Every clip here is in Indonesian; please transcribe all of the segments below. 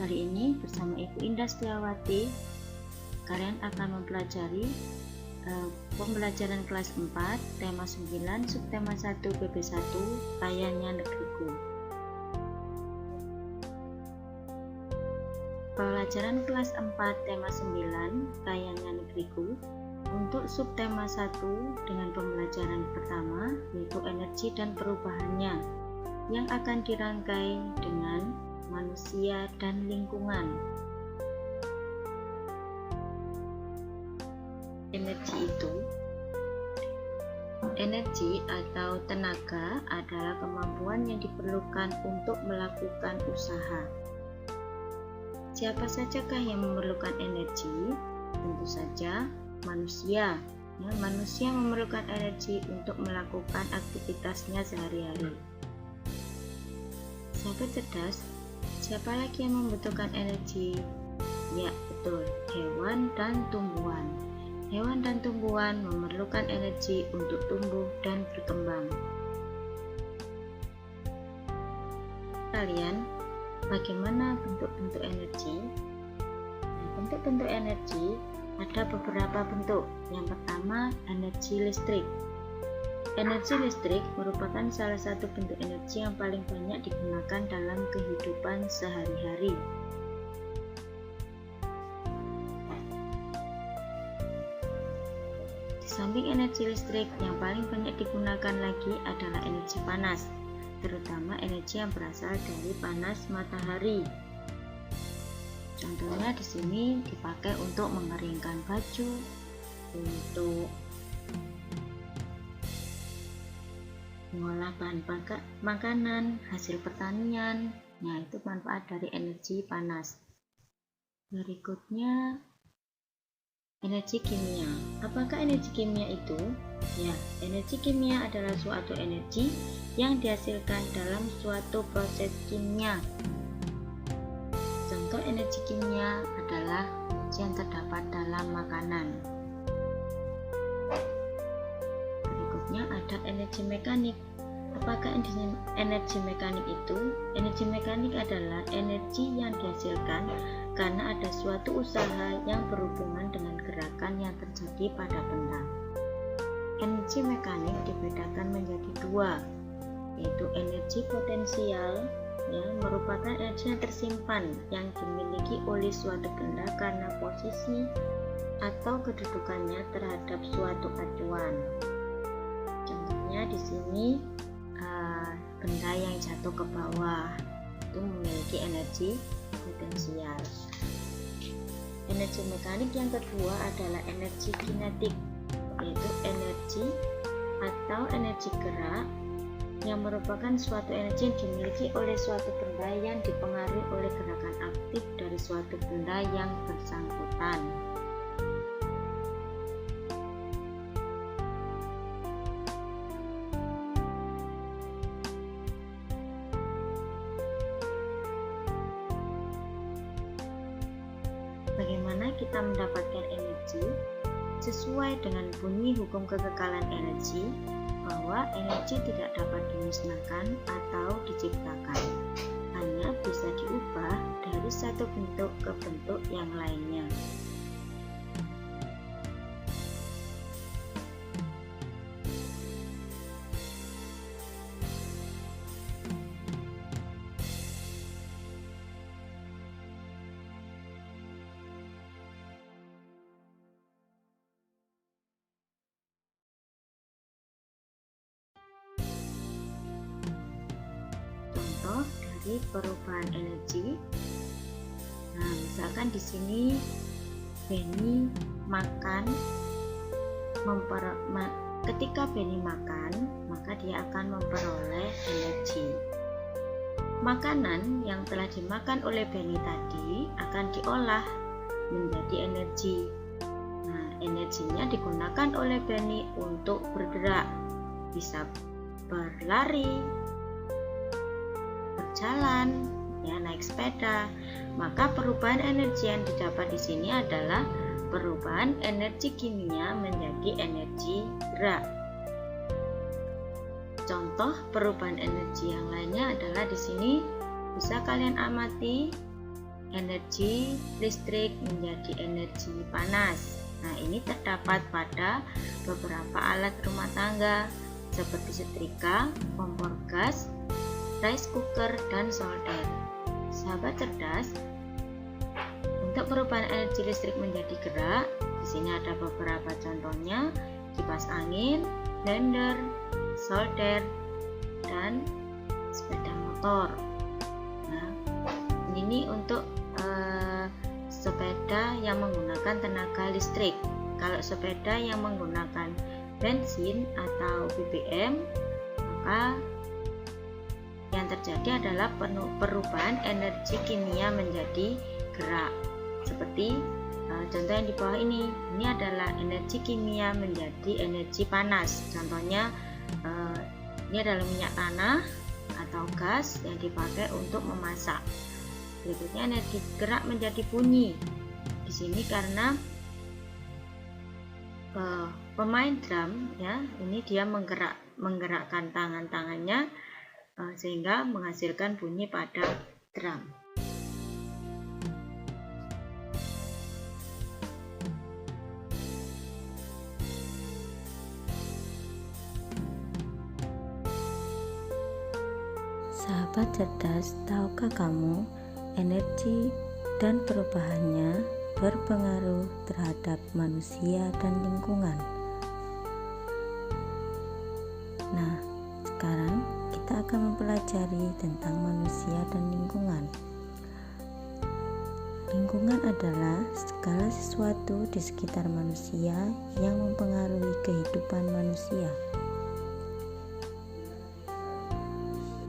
Kali ini bersama Ibu Indah Setiawati, kalian akan mempelajari pembelajaran kelas 4, tema 9, subtema 1, PP1, Kayanya Negeriku. Pelajaran kelas 4, tema 9, Kayanya Negeriku, untuk subtema 1 dengan pembelajaran pertama, yaitu energi dan perubahannya, yang akan dirangkai dengan manusia dan lingkungan. Energi atau tenaga adalah kemampuan yang diperlukan untuk melakukan usaha. Siapa sajakah yang memerlukan energi? Tentu saja manusia. Manusia memerlukan energi untuk melakukan aktivitasnya sehari-hari. Sahabat cerdas, siapa lagi yang membutuhkan energi? Ya, betul, hewan dan tumbuhan. Hewan dan tumbuhan memerlukan energi untuk tumbuh dan berkembang. Kalian, bagaimana bentuk-bentuk energi? Bentuk-bentuk energi ada beberapa bentuk. Yang pertama, energi listrik. Energi listrik merupakan salah satu bentuk energi yang paling banyak digunakan dalam kehidupan sehari-hari. Di samping energi listrik, yang paling banyak digunakan lagi adalah energi panas, terutama energi yang berasal dari panas matahari. Contohnya di sini dipakai untuk mengeringkan baju, untuk mengolah bahan makanan, hasil pertanian. Nah, itu manfaat dari energi panas. Berikutnya, energi kimia. Apakah energi kimia itu? Ya, energi kimia adalah suatu energi yang dihasilkan dalam suatu proses kimia. Contoh energi kimia adalah energi yang terdapat dalam makanan. Berikutnya ada energi mekanik. Apakah energi mekanik itu? Energi mekanik adalah energi yang dihasilkan karena ada suatu usaha yang berhubungan dengan gerakan yang terjadi pada benda. Energi mekanik dibedakan menjadi dua, yaitu energi potensial, merupakan energi yang tersimpan yang dimiliki oleh suatu benda karena posisi atau kedudukannya terhadap suatu acuan. Contohnya di sini benda yang jatuh ke bawah itu memiliki energi potensial. Energi mekanik yang kedua adalah energi kinetik, yaitu energi atau energi gerak yang merupakan suatu energi yang dimiliki oleh suatu benda yang dipengaruhi oleh gerakan aktif dari suatu benda yang bersangkutan. Bagaimana kita mendapatkan energi? Sesuai dengan bunyi hukum kekekalan energi, bahwa energi tidak dapat dimusnahkan atau diciptakan, hanya bisa diubah dari satu bentuk ke bentuk yang lainnya. Contoh dari perubahan energi. Nah, misalkan di sini Benny makan, ketika Benny makan, maka dia akan memperoleh energi. Makanan yang telah dimakan oleh Benny tadi akan diolah menjadi energi. Nah, energinya digunakan oleh Benny untuk bergerak, bisa berlari, berjalan, naik sepeda. Maka perubahan energi yang didapat di sini adalah perubahan energi kimia menjadi energi gerak. Contoh perubahan energi yang lainnya adalah di sini bisa kalian amati energi listrik menjadi energi panas. Nah, ini terdapat pada beberapa alat rumah tangga seperti setrika, kompor gas, rice cooker, dan solder. Sahabat cerdas, untuk perubahan energi listrik menjadi gerak, di sini ada beberapa contohnya: kipas angin, blender, solder, dan sepeda motor. Nah, ini untuk sepeda yang menggunakan tenaga listrik. Kalau sepeda yang menggunakan bensin atau BBM, maka yang terjadi adalah perubahan energi kimia menjadi gerak. Seperti contoh yang di bawah ini adalah energi kimia menjadi energi panas. Contohnya ini adalah minyak tanah atau gas yang dipakai untuk memasak. Berikutnya energi gerak menjadi bunyi. Di sini karena pemain drum ya, ini dia menggerakkan tangannya sehingga menghasilkan bunyi pada drum. Sahabat cerdas, tahukah kamu energi dan perubahannya berpengaruh terhadap manusia dan lingkungan? Nah, sekarang kita akan mempelajari tentang manusia dan lingkungan. Lingkungan adalah segala sesuatu di sekitar manusia yang mempengaruhi kehidupan manusia.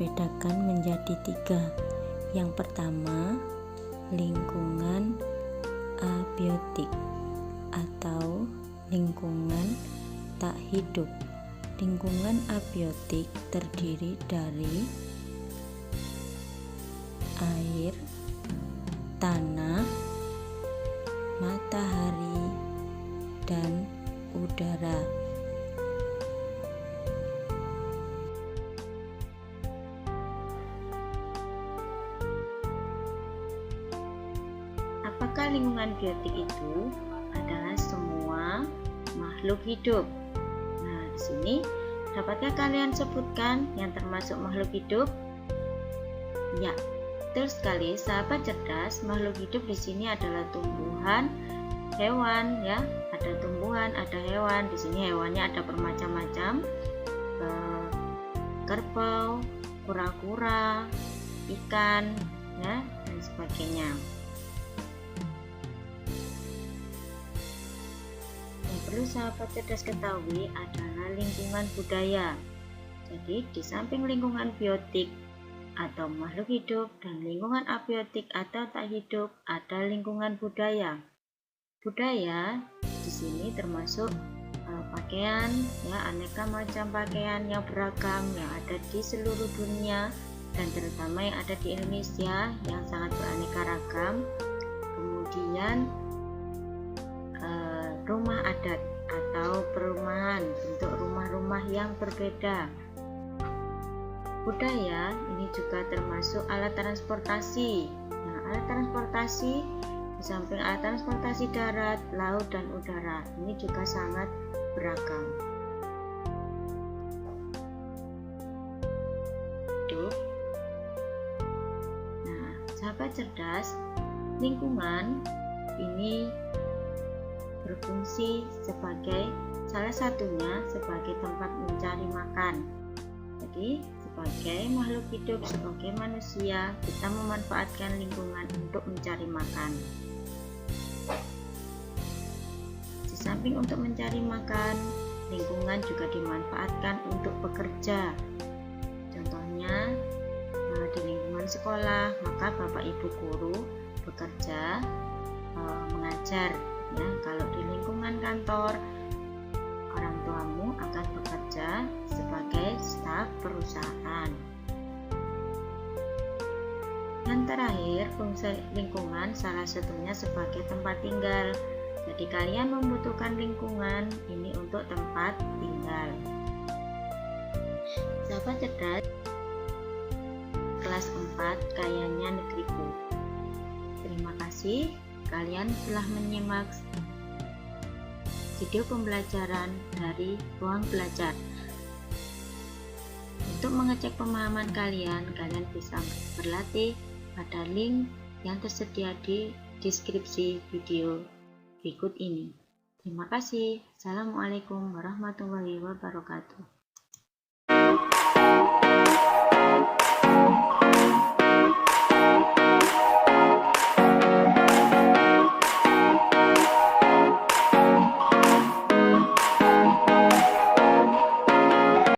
Bedakan menjadi 3. Yang pertama, lingkungan abiotik atau lingkungan tak hidup. Lingkungan abiotik terdiri dari air, tanah, matahari, dan udara. Apakah lingkungan biotik itu adalah semua makhluk hidup? Nah, di sini dapatkah kalian sebutkan yang termasuk makhluk hidup? Ya, betul sekali, sahabat cerdas. Makhluk hidup di sini adalah tumbuhan, hewan, ya. Ada tumbuhan, ada hewan. Di sini hewannya ada bermacam-macam, kerbau, kura-kura, ikan, ya, dan sebagainya. Perlu sahabat cerdas ketahui adalah lingkungan budaya. Jadi di samping lingkungan biotik atau makhluk hidup dan lingkungan abiotik atau tak hidup, ada lingkungan budaya. Budaya di sini termasuk pakaian, ya, aneka macam pakaian yang beragam yang ada di seluruh dunia dan terutama yang ada di Indonesia yang sangat beraneka ragam. Kemudian rumah adat atau perumahan, bentuk rumah-rumah yang berbeda. Budaya ini juga termasuk alat transportasi. Nah, alat transportasi di samping alat transportasi darat, laut, dan udara, ini juga sangat beragam. Nah, sahabat cerdas, lingkungan ini berfungsi sebagai salah satunya sebagai tempat mencari makan. Jadi sebagai makhluk hidup, sebagai manusia, kita memanfaatkan lingkungan untuk mencari makan. Di samping untuk mencari makan, lingkungan juga dimanfaatkan untuk bekerja. Contohnya di lingkungan sekolah, maka Bapak Ibu guru bekerja mengajar. Ya, kalau di lingkungan kantor, orang tuamu akan bekerja sebagai staf perusahaan. Dan terakhir, fungsi lingkungan salah satunya sebagai tempat tinggal. Jadi kalian membutuhkan lingkungan ini untuk tempat tinggal. Sahabat cerdas, kelas 4 kayanya negeriku. Terima kasih kalian telah menyimak video pembelajaran dari Ruang Belajar. Untuk mengecek pemahaman kalian bisa berlatih pada link yang tersedia di deskripsi video berikut ini. Terima kasih. Assalamualaikum warahmatullahi wabarakatuh.